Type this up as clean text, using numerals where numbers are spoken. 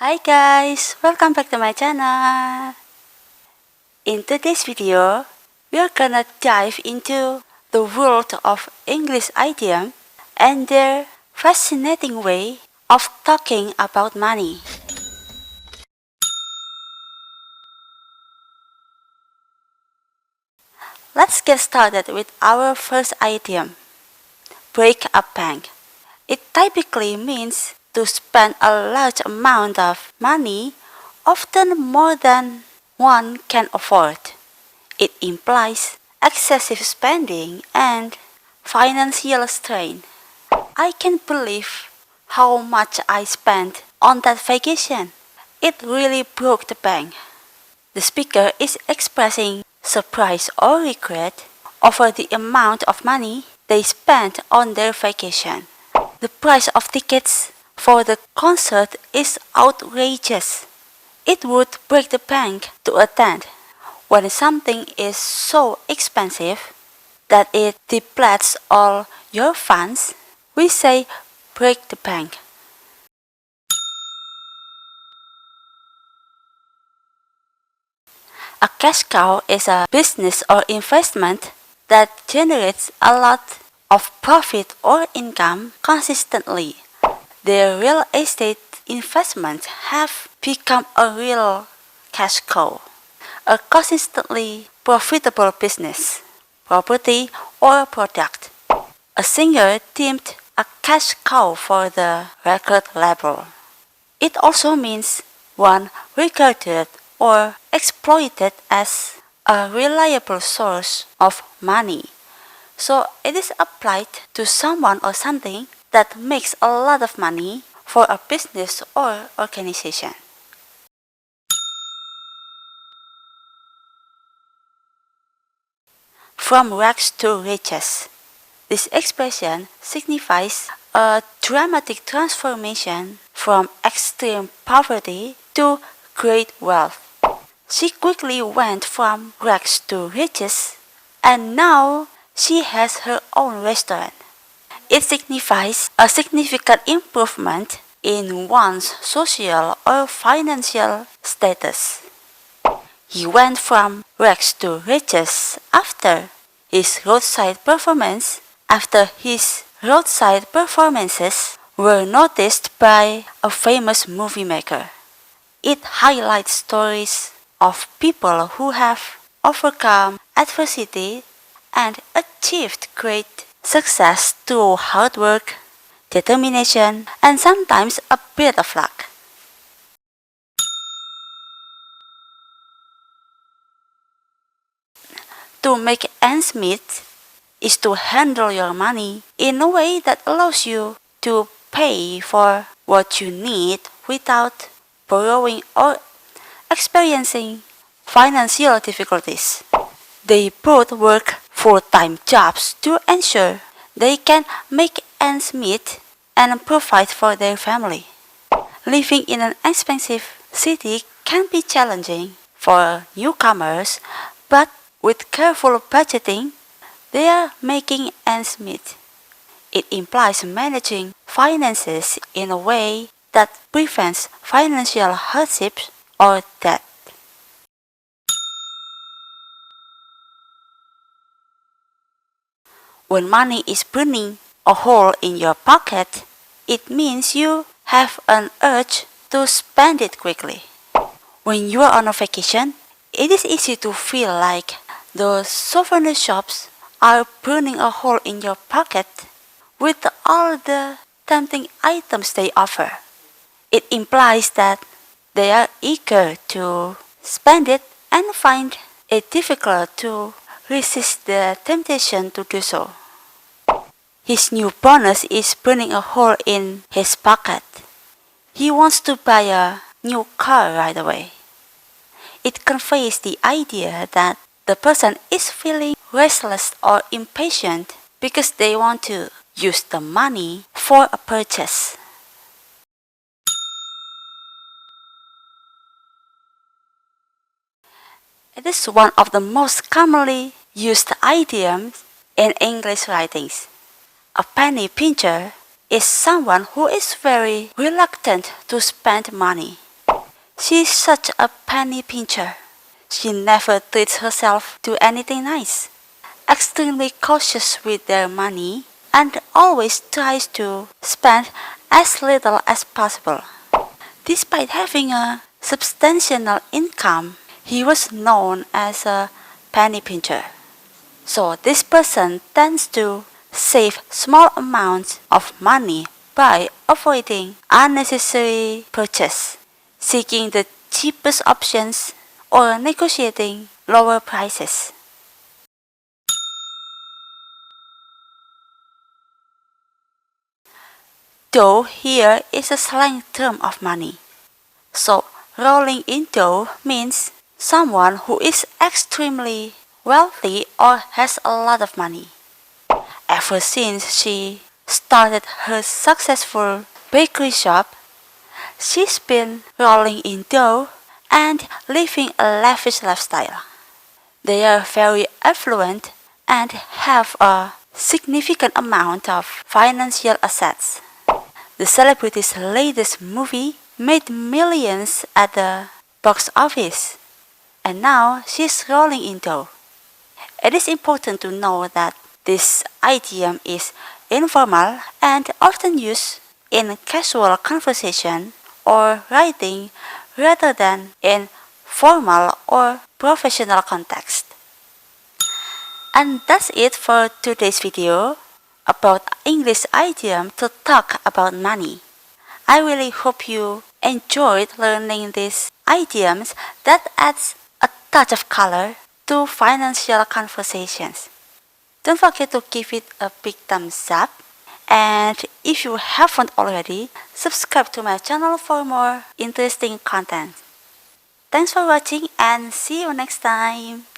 Hi guys, welcome back to my channel. In today's video, we are gonna dive into the world of English idioms and their fascinating way of talking about money. Let's get started with our first idiom, break a bank. It typically means to spend a large amount of money, often more than one can afford. It implies excessive spending and financial strain. I can't believe how much I spent on that vacation. It really broke the bank. The speaker is expressing surprise or regret over the amount of money they spent on their vacation. The price of tickets for the concert is outrageous. It would break the bank to attend. When something is so expensive that it depletes all your funds, we say break the bank. A cash cow is a business or investment that generates a lot of profit or income consistently. Their real estate investments have become a real cash cow, a consistently profitable business, property, or product. A singer deemed a cash cow for the record label. It also means one regarded or exploited as a reliable source of money. So it is applied to someone or something that makes a lot of money for a business or organization. From rags to riches. This expression signifies a dramatic transformation from extreme poverty to great wealth. She quickly went from rags to riches, and now she has her own restaurant. It signifies a significant improvement in one's social or financial status. He went from rags to riches after his roadside performances were noticed by a famous movie maker. It highlights stories of people who have overcome adversity and achieved great success through hard work, determination, and sometimes a bit of luck. To make ends meet is to handle your money in a way that allows you to pay for what you need without borrowing or experiencing financial difficulties. They both work full-time jobs to ensure they can make ends meet and provide for their family. Living in an expensive city can be challenging for newcomers, but with careful budgeting, they are making ends meet. It implies managing finances in a way that prevents financial hardships or debt. When money is burning a hole in your pocket, it means you have an urge to spend it quickly. When you are on a vacation, it is easy to feel like those souvenir shops are burning a hole in your pocket with all the tempting items they offer. It implies that they are eager to spend it and find it difficult to resist the temptation to do so. His new bonus is burning a hole in his pocket. He wants to buy a new car right away. It conveys the idea that the person is feeling restless or impatient because they want to use the money for a purchase. It is one of the most commonly used idioms in English writings. A penny pincher is someone who is very reluctant to spend money. She's such a penny pincher. She never treats herself to anything nice, extremely cautious with their money, and always tries to spend as little as possible. Despite having a substantial income, he was known as a penny pincher. So this person tends to save small amounts of money by avoiding unnecessary purchase, seeking the cheapest options, or negotiating lower prices. Dough here is a slang term of money. So rolling in dough means someone who is extremely wealthy or has a lot of money. Ever since she started her successful bakery shop, she's been rolling in dough and living a lavish lifestyle. They are very affluent and have a significant amount of financial assets. The celebrity's latest movie made millions at the box office, and now she's rolling in dough. It is important to know that this idiom is informal and often used in casual conversation or writing rather than in formal or professional context. And that's it for today's video about English idiom to talk about money. I really hope you enjoyed learning these idioms that adds a touch of color to financial conversations. Don't forget to give it a big thumbs up, and if you haven't already, subscribe to my channel for more interesting content. Thanks for watching and see you next time.